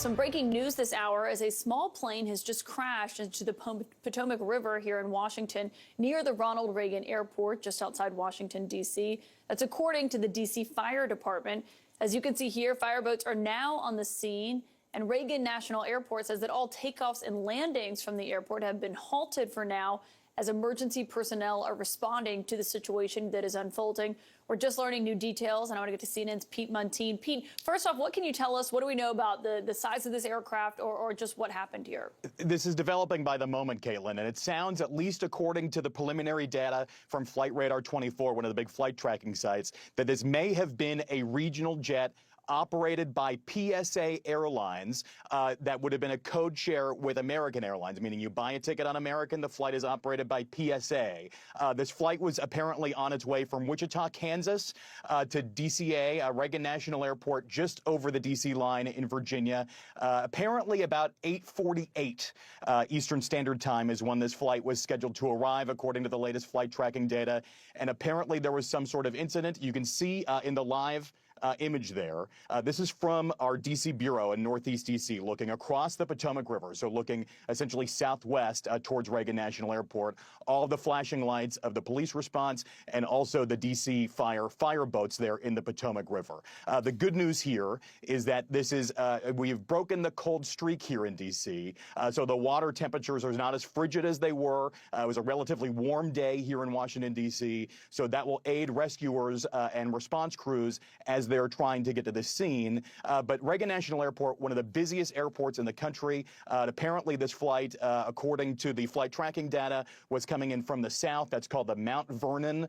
Some breaking news this hour as a small plane has just crashed into the Potomac River here in Washington near the Ronald Reagan Airport just outside Washington, D.C. That's according to the D.C. Fire Department. As you can see here, fireboats are now on the scene, and Reagan National Airport says that all takeoffs and landings from the airport have been halted for now as emergency personnel are responding to the situation that is unfolding. We're just learning new details, and I want to get to CNN's Pete Muntean. Pete, first off, what can you tell us? What do we know about the size of this aircraft or just what happened here? This is developing by the moment, Caitlin, and it sounds, at least according to the preliminary data from Flight Radar 24, one of the big flight tracking sites, that this may have been a regional jet operated by PSA Airlines that would have been a code share with American Airlines, meaning you buy a ticket on American, the flight is operated by PSA. This flight was apparently on its way from Wichita, Kansas to DCA, Reagan National Airport, just over the DC line in Virginia. Apparently about 8:48 Eastern Standard Time is when this flight was scheduled to arrive, according to the latest flight tracking data. And apparently there was some sort of incident. You can see in the live image there. This is from our D.C. Bureau in Northeast D.C., looking across the Potomac River, so looking essentially southwest towards Reagan National Airport. All of the flashing lights of the police response and also the D.C. fire boats there in the Potomac River. The good news here is that this is, we've broken the cold streak here in D.C., so the water temperatures are not as frigid as they were. It was a relatively warm day here in Washington, D.C., so that will aid rescuers and response crews as they're trying to get to the scene. But Reagan National Airport, one of the busiest airports in the country. Apparently this flight, according to the flight tracking data, was coming in from the south. That's called the Mount Vernon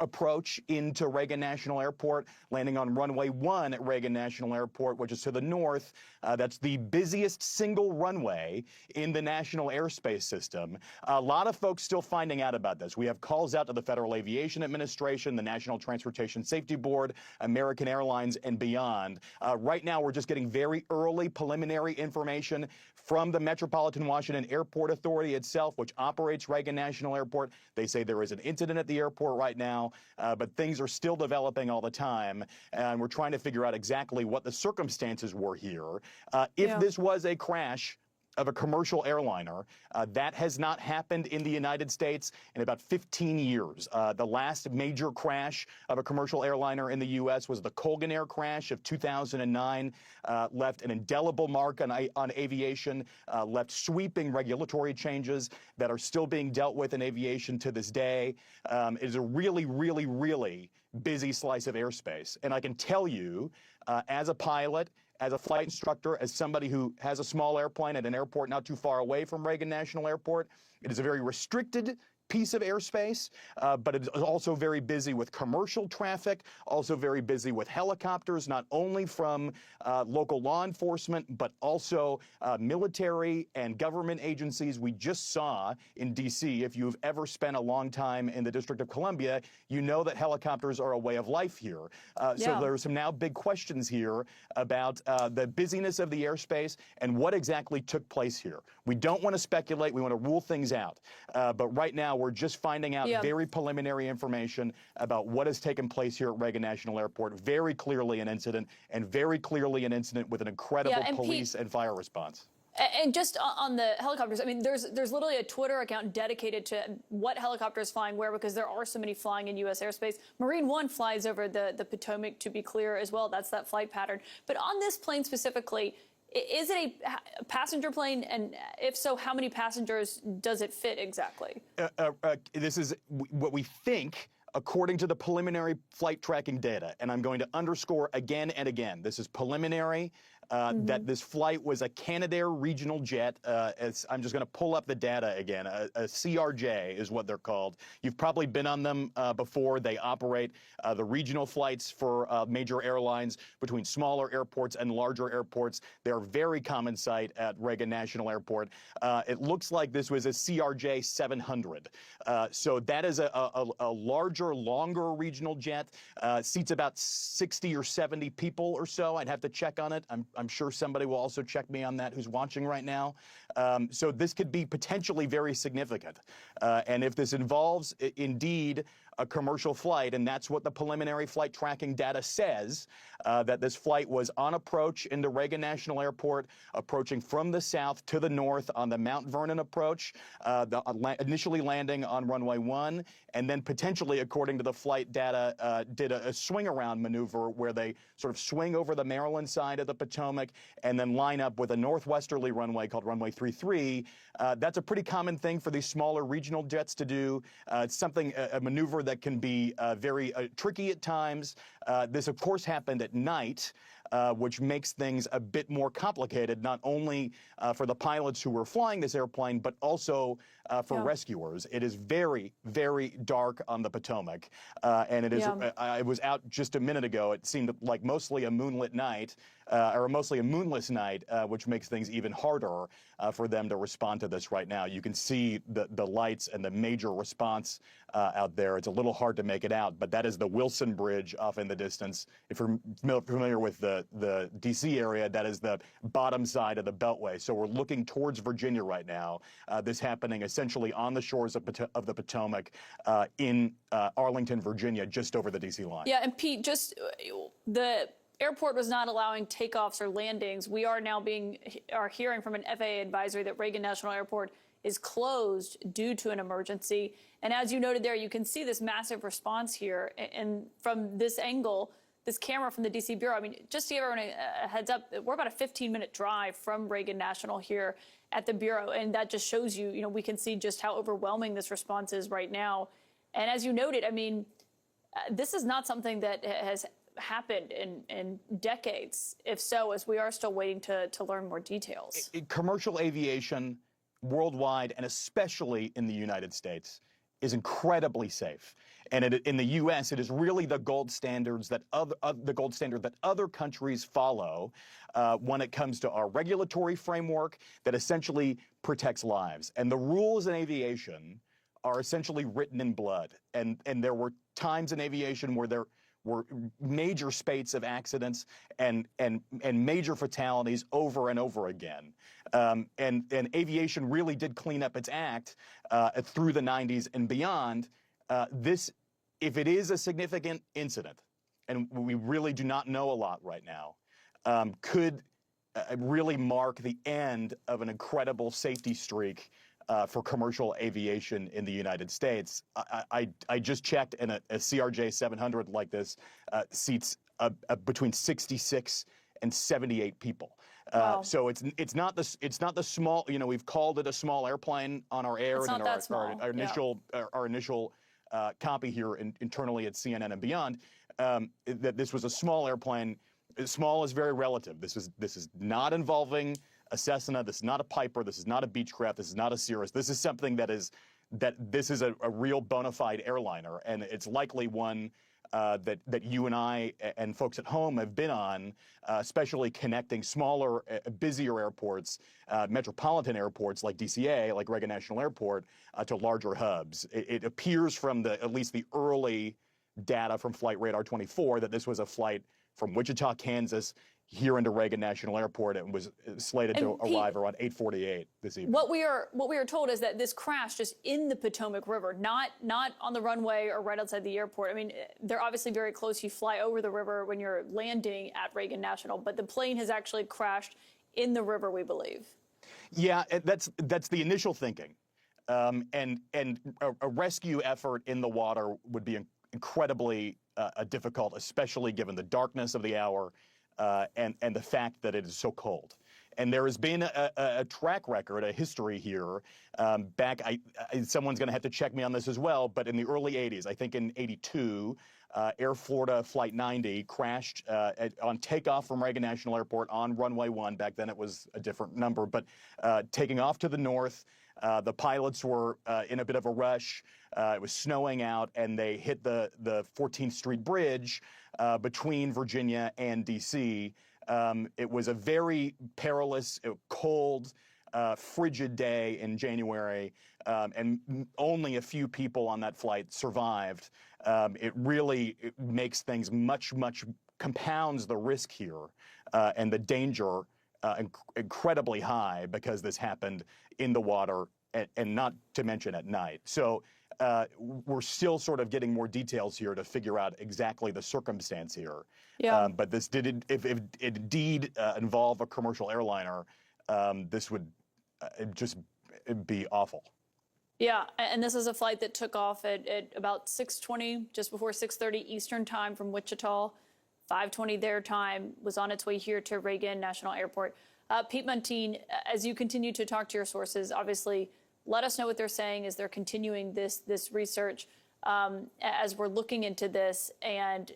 approach into Reagan National Airport, landing on runway 1 at Reagan National Airport, which is to the north. That's the busiest single runway in the national airspace system. A lot of folks still finding out about this. We have calls out to the Federal Aviation Administration, the National Transportation Safety Board, American Airlines, and beyond. Right now, we're just getting very early preliminary information from the Metropolitan Washington Airport Authority itself, which operates Reagan National Airport. They say there is an incident at the airport right now, but things are still developing all the time, and we're trying to figure out exactly what the circumstances were here. If this was a crash of a commercial airliner, that has not happened in the United States in about 15 years. The last major crash of a commercial airliner in the U.S. was the Colgan Air crash of 2009, left an indelible mark on aviation, left sweeping regulatory changes that are still being dealt with in aviation to this day. It is a really, really, really busy slice of airspace. And I can tell you, as a pilot, as a flight instructor, as somebody who has a small airplane at an airport not too far away from Reagan National Airport, it is a very restricted piece of airspace, but it's also very busy with commercial traffic, also very busy with helicopters, not only from local law enforcement, but also military and government agencies. We just saw in D.C., if you've ever spent a long time in the District of Columbia, you know that helicopters are a way of life here. So there are some now big questions here about the busyness of the airspace and what exactly took place here. We don't want to speculate. We want to rule things out. But right now, we're just finding out very preliminary information about what has taken place here at Reagan National Airport. Very clearly an incident, and very clearly an incident with an incredible police and fire response. And just on the helicopters, I mean, there's literally a Twitter account dedicated to what helicopters flying where, because there are so many flying in U.S. airspace. Marine One flies over the Potomac, to be clear, as well. That's that flight pattern. But on this plane specifically, is it a passenger plane? And if so, how many passengers does it fit exactly? This is what we think, according to the preliminary flight tracking data. And I'm going to underscore again and again, this is preliminary. That this flight was a Canadair regional jet. I'm just going to pull up the data again. A CRJ is what they're called. You've probably been on them before. They operate the regional flights for major airlines between smaller airports and larger airports. They're a very common sight at Reagan National Airport. It looks like this was a CRJ 700. So that is a larger, longer regional jet. Seats about 60 or 70 people or so. I'd have to check on it. I'm sure somebody will also check me on that who's watching right now. So this could be potentially very significant. And if this involves, indeed, a commercial flight, and that's what the preliminary flight tracking data says, that this flight was on approach into Reagan National Airport, approaching from the south to the north on the Mount Vernon approach, initially landing on runway 1, and then potentially, according to the flight data, did a swing-around maneuver where they sort of swing over the Maryland side of the Potomac and then line up with a northwesterly runway called runway 33. That's a pretty common thing for these smaller regional jets to do. It's something, a maneuver that can be very tricky at times. This, of course, happened at night, which makes things a bit more complicated, not only for the pilots who were flying this airplane, but also for rescuers. It is very, very dark on the Potomac, and it is. I was out just a minute ago. It seemed like mostly a moonlit night, or mostly a moonless night, which makes things even harder for them to respond to this right now. You can see the lights and the major response out there. It's a little hard to make it out, but that is the Wilson Bridge off in the distance. If you're familiar with the D.C. area, that is the bottom side of the Beltway. So we're looking towards Virginia right now. This happening essentially on the shores of the Potomac in Arlington, Virginia, just over the D.C. line. Yeah, and Pete, just the airport was not allowing takeoffs or landings. We are now hearing from an FAA advisory that Reagan National Airport is closed due to an emergency. And as you noted there, you can see this massive response here. And from this angle, this camera from the D.C. Bureau, I mean, just to give everyone a heads up, we're about a 15-minute drive from Reagan National here at the Bureau. And that just shows you, we can see just how overwhelming this response is right now. And as you noted, I mean, this is not something that has happened in decades. If so, as we are still waiting to learn more details. Commercial aviation worldwide, and especially in the United States, is incredibly safe. And in the U.S., it is really the gold standards that other countries follow when it comes to our regulatory framework that essentially protects lives. And the rules in aviation are essentially written in blood. And there were times in aviation where there were major spates of accidents and major fatalities over and over again. And aviation really did clean up its act through the 90s and beyond. If it is a significant incident, and we really do not know a lot right now, could really mark the end of an incredible safety streak for commercial aviation in the United States. I just checked, and a CRJ 700 like this seats between 66 and 78 people. Wow. So it's not the small. We've called it a small airplane on our airs and our initial copy here internally at CNN and beyond. That this was a small airplane. Small is very relative. This is not involving a Cessna. This is not a Piper. This is not a Beechcraft. This is not a Cirrus. This is something this is a real bona fide airliner, and it's likely one that you and I and folks at home have been on, especially connecting smaller, busier airports, metropolitan airports like DCA, like Reagan National Airport, to larger hubs. It appears from at least the early data from Flight Radar 24 that this was a flight from Wichita, Kansas, here into Reagan National Airport, and was slated to arrive around 8:48 this evening. What we are told is that this crashed just in the Potomac River, not on the runway or right outside the airport. I mean, they're obviously very close. You fly over the river when you're landing at Reagan National, but the plane has actually crashed in the river, we believe. Yeah, that's the initial thinking, and a rescue effort in the water would be incredibly difficult, especially given the darkness of the hour. And the fact that it is so cold. And there has been a track record, a history here. Someone's going to have to check me on this as well, but in the early 80s, I think in 82, Air Florida Flight 90 crashed on takeoff from Reagan National Airport on runway 1. Back then it was a different number, but taking off to the north, the pilots were in a bit of a rush. It was snowing out, and they hit the 14th Street Bridge between Virginia and D.C. It was a very perilous, cold, frigid day in January, and only a few people on that flight survived. It makes things much compounds the risk here and the danger incredibly high, because this happened in the water and not to mention at night. So we're still sort of getting more details here to figure out exactly the circumstance here. Yeah. But this did, if it indeed involve a commercial airliner, this would it'd be awful. Yeah, and this is a flight that took off at about 6:20, just before 6:30 Eastern time from Wichita, 5:20 their time, was on its way here to Reagan National Airport. Pete Muntean, as you continue to talk to your sources, obviously, let us know what they're saying as they're continuing this research, as we're looking into this and,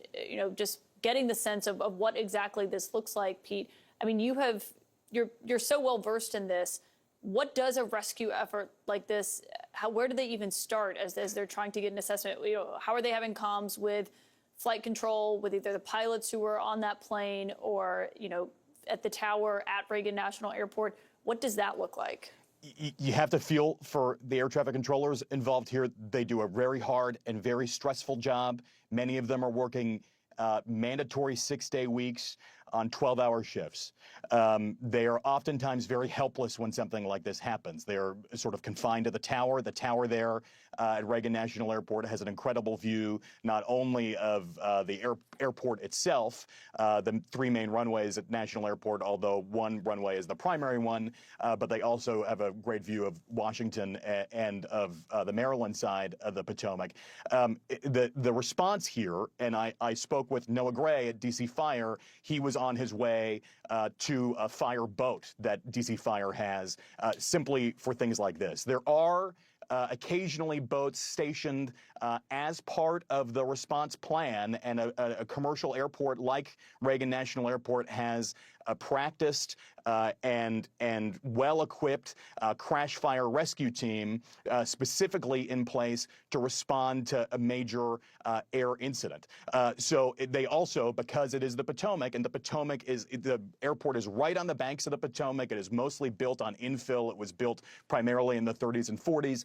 just getting the sense of what exactly this looks like, Pete. I mean, you're so well versed in this. What does a rescue effort like this, where do they even start as they're trying to get an assessment? How are they having comms with flight control, with either the pilots who were on that plane or, at the tower at Reagan National Airport? What does that look like? You have to feel for the air traffic controllers involved here. They do a very hard and very stressful job. Many of them are working mandatory 6-day weeks on 12-hour shifts. They are oftentimes very helpless when something like this happens. They're sort of confined to the tower. The tower there at Reagan National Airport has an incredible view, not only of the airport itself, the 3 main runways at National Airport, although one runway is the primary one, but they also have a great view of Washington and of the Maryland side of the Potomac. The response here, and I spoke with Noah Gray at DC Fire. He was on his way to a fire boat that DC Fire has simply for things like this. There are occasionally boats stationed as part of the response plan, and a commercial airport like Reagan National Airport has a practiced and well-equipped crash fire rescue team specifically in place to respond to a major air incident. So they also, because it is the Potomac, and the airport is right on the banks of the Potomac. It is mostly built on infill. It was built primarily in the 30s and 40s.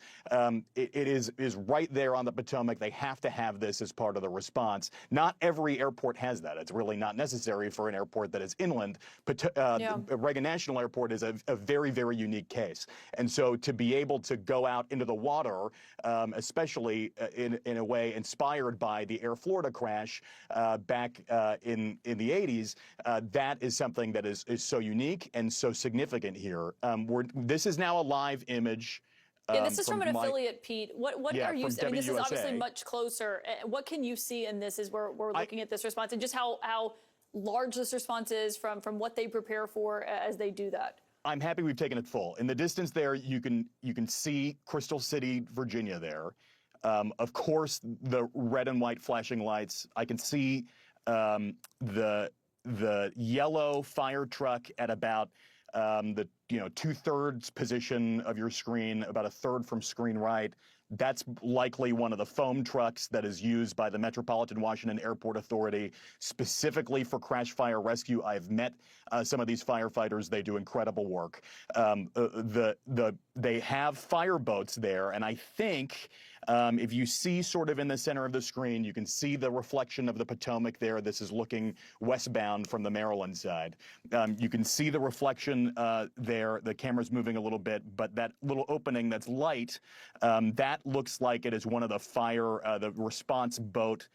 It is right there on the Potomac. They have to have this as part of the response. Not every airport has that. It's really not necessary for an airport that is inland. Reagan National Airport is a very, very unique case. And so to be able to go out into the water, especially in a way inspired by the Air Florida crash back in the 80s, that is something that is so unique and so significant here. This is now a live image. Yeah, this is from an affiliate, Pete. What are you? I mean, this is WUSA. obviously much closer. What can you see in this as we're looking at this response, and just how large this response is from what they prepare for as they do that? I'm happy we've taken it full. In the distance there, you can see Crystal City, Virginia there. Of course, the red and white flashing lights. I can see the yellow fire truck at about the 2/3 position of your screen, about 1/3 from screen right. That's likely one of the foam trucks that is used by the Metropolitan Washington Airport Authority specifically for crash fire rescue. I've met some of these firefighters. They do incredible work. They have fire boats there, and I think if you see sort of in the center of the screen, you can see the reflection of the Potomac there. This is looking westbound from the Maryland side. You can see the reflection there. The camera's moving a little bit, but that little opening that's light, that looks like it is one of the response boat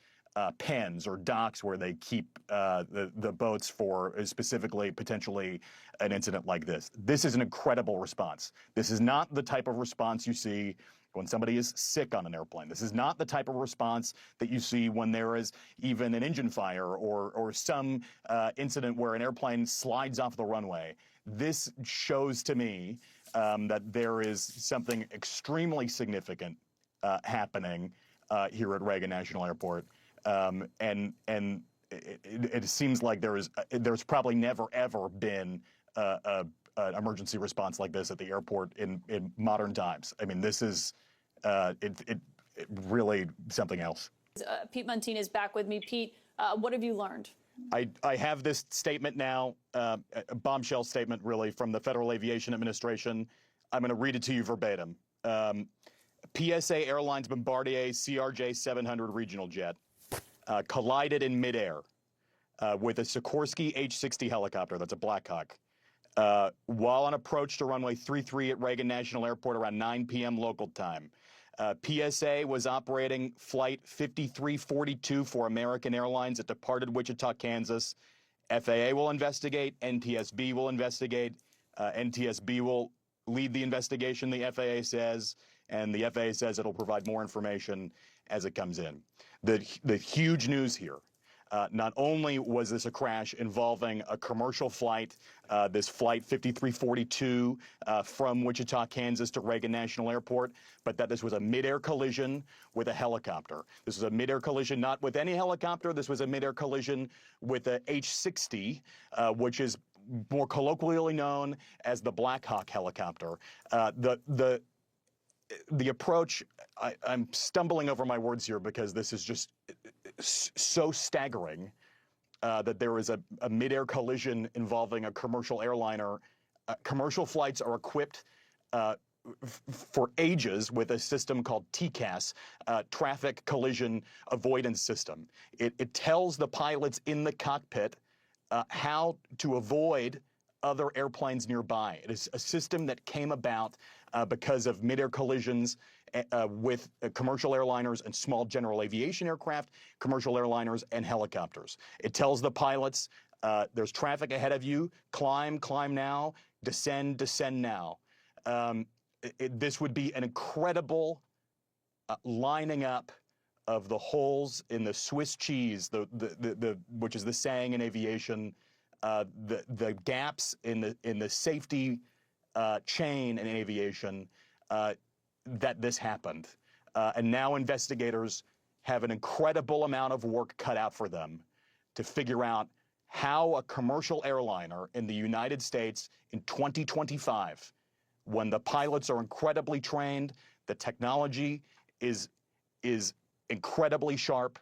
pens or docks where they keep the boats for specifically potentially an incident like this. This is an incredible response. This is not the type of response you see when somebody is sick on an airplane. This is not the type of response that you see when there is even an engine fire or some incident where an airplane slides off the runway. This shows to me that there is something extremely significant happening here at Reagan National Airport. And it seems like there's probably never, ever been an emergency response like this at the airport in modern times. I mean, this is it really something else. Pete Muntean is back with me. Pete, what have you learned? I have this statement now, a bombshell statement really from the Federal Aviation Administration. I'm going to read it to you verbatim. PSA Airlines Bombardier CRJ-700 regional jet collided in midair with a Sikorsky H-60 helicopter, that's a Black Hawk, while on approach to runway 33 at Reagan National Airport around 9 p.m. local time. PSA was operating Flight 5342 for American Airlines. It departed Wichita, Kansas. FAA will investigate. NTSB will investigate. NTSB will lead the investigation, the FAA says, and the FAA says it'll provide more information as it comes in. The huge news here, not only was this a crash involving a commercial flight, this Flight 5342 from Wichita, Kansas to Reagan National Airport, but that this was a midair collision with a helicopter. This was a midair collision not with any helicopter. This was a midair collision with a H-60, which is more colloquially known as the Black Hawk helicopter. The approach, I'm stumbling over my words here because this is just so staggering that there is a midair collision involving a commercial airliner. Commercial flights are equipped for ages with a system called TCAS, Traffic Collision Avoidance System. It tells the pilots in the cockpit how to avoid other airplanes nearby. It is a system that came about because of midair collisions with commercial airliners and small general aviation aircraft, commercial airliners, and helicopters. It tells the pilots, there's traffic ahead of you, climb now, descend now. This would be an incredible lining up of the holes in the Swiss cheese, which is the saying in aviation, the gaps in the safety chain in aviation that this happened. And now investigators have an incredible amount of work cut out for them to figure out how a commercial airliner in the United States in 2025, when the pilots are incredibly trained, the technology is incredibly sharp,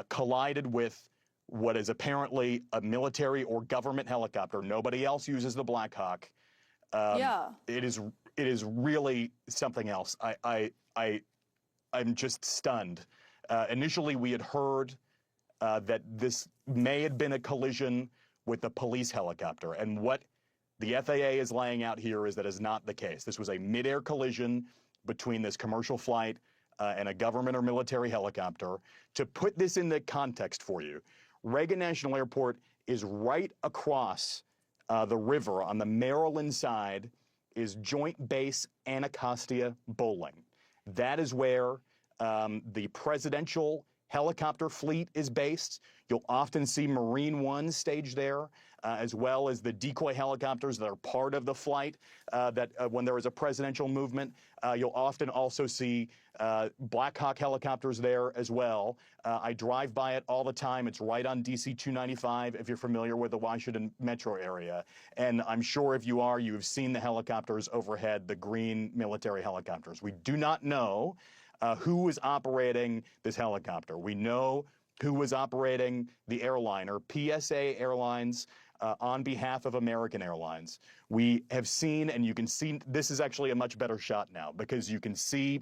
collided with what is apparently a military or government helicopter. Nobody else uses the Black Hawk. It is really something else. I'm just stunned. Initially, we had heard that this may have been a collision with the police helicopter, and what the FAA is laying out here is that is not the case. This was a midair collision between this commercial flight and a government or military helicopter. To put this in the context for you, Reagan National Airport is right across the river. On the Maryland side is Joint Base Anacostia Bolling. That is where the presidential helicopter fleet is based. You'll often see Marine One staged there, as well as the decoy helicopters that are part of the flight. When there is a presidential movement, you'll often also see Black Hawk helicopters there as well. I drive by it all the time. It's right on DC 295 if you're familiar with the Washington metro area. And I'm sure if you are, you've seen the helicopters overhead, the green military helicopters. We do not know who was operating this helicopter. We know who was operating the airliner, PSA Airlines, on behalf of American Airlines. We have seen, and you can see, this is actually a much better shot now because you can see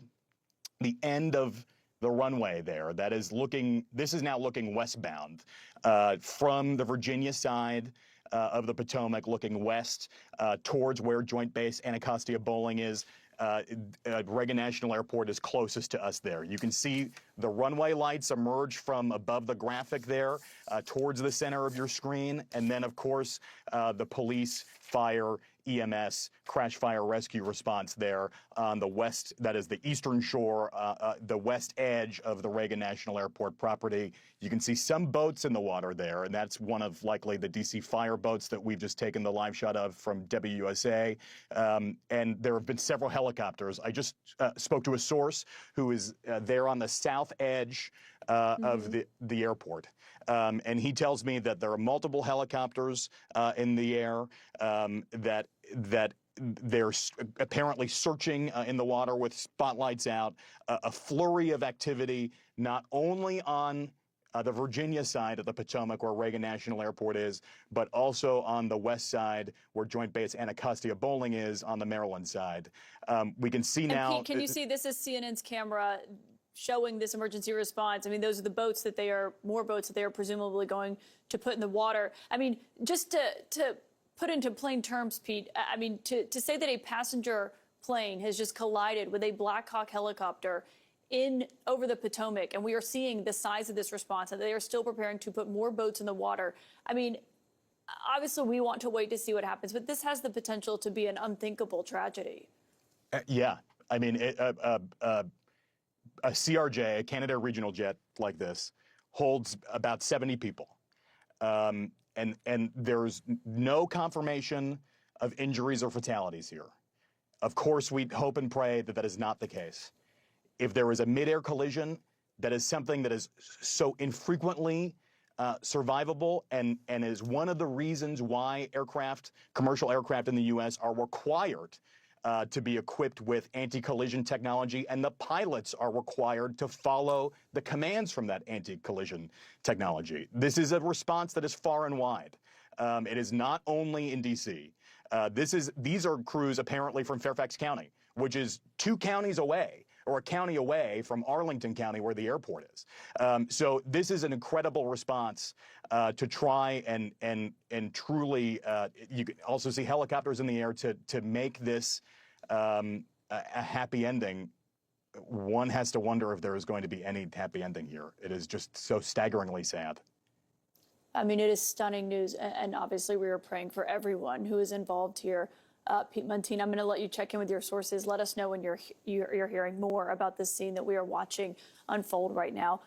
the end of the runway there. That is looking, this is now looking westbound from the Virginia side of the Potomac, looking west towards where Joint Base Anacostia Bolling is. Reagan National Airport is closest to us there. You can see the runway lights emerge from above the graphic there towards the center of your screen. And then, of course, the police, fire, EMS, crash fire rescue response there on the west, that is the eastern shore, the west edge of the Reagan National Airport property. You can see some boats in the water there, and that's one of likely the DC fire boats that we've just taken the live shot of from WUSA. And there have been several helicopters. I just spoke to a source who is there on the south edge of the airport. And he tells me that there are multiple helicopters in the air, that they're apparently searching in the water with spotlights out, a flurry of activity, not only on the Virginia side of the Potomac where Reagan National Airport is, but also on the west side where Joint Base Anacostia Bolling is on the Maryland side. We can see now. Pete, can you see, this is CNN's camera showing this emergency response. I mean, those are the boats that more boats that they are presumably going to put in the water. I mean, just to put into plain terms, Pete, I mean, to say that a passenger plane has just collided with a Black Hawk helicopter over the Potomac, and we are seeing the size of this response, and they are still preparing to put more boats in the water. I mean, obviously, we want to wait to see what happens, but this has the potential to be an unthinkable tragedy. Yeah, I mean, a CRJ, a Canadair regional jet like this, holds about 70 people, and there's no confirmation of injuries or fatalities here. Of course, we hope and pray that that is not the case. If there is a midair collision, that is something that is so infrequently survivable and is one of the reasons why commercial aircraft in the U.S. are required to be equipped with anti-collision technology, and the pilots are required to follow the commands from that anti-collision technology. This is a response that is far and wide. It is not only in D.C. These are crews apparently from Fairfax County, which is 2 counties away, or a county away from Arlington County, where the airport is. So this is an incredible response to try and truly. You can also see helicopters in the air to make this a happy ending. One has to wonder if there is going to be any happy ending here. It is just so staggeringly sad. I mean, it is stunning news, and obviously we are praying for everyone who is involved here. Pete Montine, I'm going to let you check in with your sources. Let us know when you're hearing more about this scene that we are watching unfold right now.